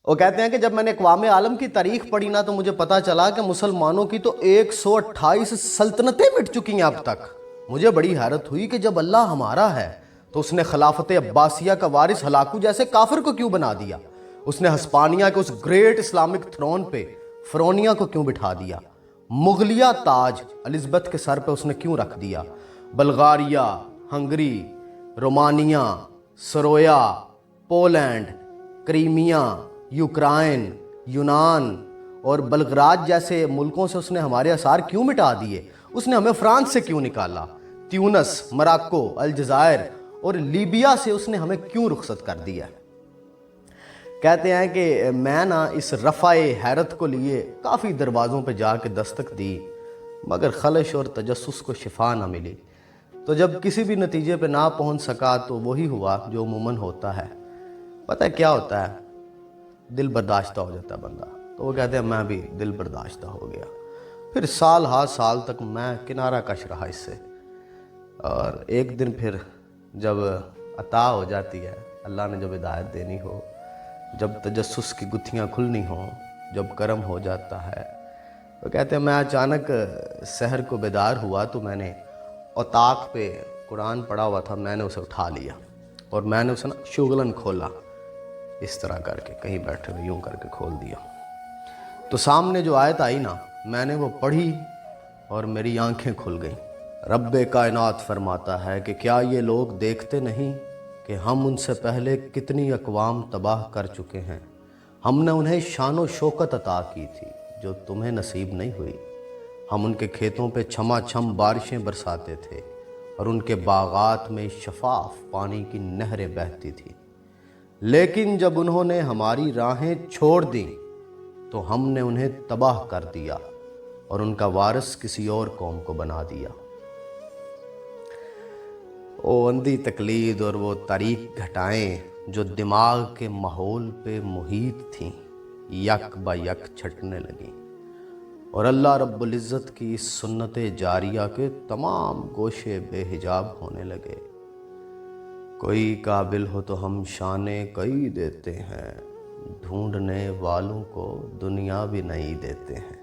وہ کہتے ہیں کہ جب میں نے اقوام عالم کی تاریخ پڑھی نا تو مجھے پتا چلا کہ مسلمانوں کی تو 128 سلطنتیں مٹ چکی ہیں اب تک۔ مجھے بڑی حیرت ہوئی کہ جب اللہ ہمارا ہے تو اس نے خلافت عباسیہ کا وارث ہلاکو جیسے کافر کو کیوں بنا دیا؟ اس نے ہسپانیہ کے اس گریٹ اسلامک تھرون پہ فرونیہ کو کیوں بٹھا دیا؟ مغلیہ تاج الزبتھ کے سر پہ اس نے کیوں رکھ دیا؟ Bulgaria, Hungary, Romania, Serbia, Poland, Crimea, Ukraine, یونان اور بلغراد جیسے ملکوں سے اس نے ہمارے آثار کیوں مٹا دیے؟ اس نے ہمیں فرانس سے کیوں نکالا؟ تیونس، مراکو، الجزائر اور لیبیا سے اس نے ہمیں کیوں رخصت کر دیا؟ کہتے ہیں کہ میں اس رفع حیرت کو لیے کافی دروازوں پہ جا کے دستک دی، مگر خلش اور تجسس کو شفا نہ ملی۔ تو جب کسی بھی نتیجے پہ نہ پہنچ سکا تو وہی ہوا جو عموماً ہوتا ہے۔ پتہ ہے کیا ہوتا ہے؟ دل برداشتہ ہو جاتا ہے بندہ۔ تو وہ کہتے ہیں میں بھی دل برداشتہ ہو گیا، پھر سال ہا سال تک میں کنارہ کش رہا اس سے۔ اور ایک دن پھر جب عطا ہو جاتی ہے، اللہ نے جب ہدایت دینی ہو، جب تجسس کی گتھیاں کھلنی ہوں، جب کرم ہو جاتا ہے، تو کہتے ہیں میں اچانک سحر کو بیدار ہوا تو میں نے اوطاق پہ قرآن پڑھا ہوا تھا، میں نے اسے اٹھا لیا اور میں نے اسے شغلاً کھولا، اس طرح کر کے کہیں بیٹھے ہوئے یوں کر کے کھول دیا۔ تو سامنے جو آیت آئی نا، میں نے وہ پڑھی اور میری آنکھیں کھل گئیں۔ رب کائنات فرماتا ہے کہ کیا یہ لوگ دیکھتے نہیں کہ ہم ان سے پہلے کتنی اقوام تباہ کر چکے ہیں؟ ہم نے انہیں شان و شوکت عطا کی تھی جو تمہیں نصیب نہیں ہوئی۔ ہم ان کے کھیتوں پہ چھما چھم بارشیں برساتے تھے اور ان کے باغات میں شفاف پانی کی نہریں بہتی تھیں، لیکن جب انہوں نے ہماری راہیں چھوڑ دیں تو ہم نے انہیں تباہ کر دیا اور ان کا وارث کسی اور قوم کو بنا دیا۔ وہ اندھی تقلید اور وہ تاریک گھٹائیں جو دماغ کے ماحول پہ محیط تھیں، یک با یک چھٹنے لگیں اور اللہ رب العزت کی اس سنت جاریہ کے تمام گوشے بے حجاب ہونے لگے۔ کوئی قابل ہو تو ہم شانیں کئی دیتے ہیں، ڈھونڈنے والوں کو دنیا بھی نہیں دیتے ہیں۔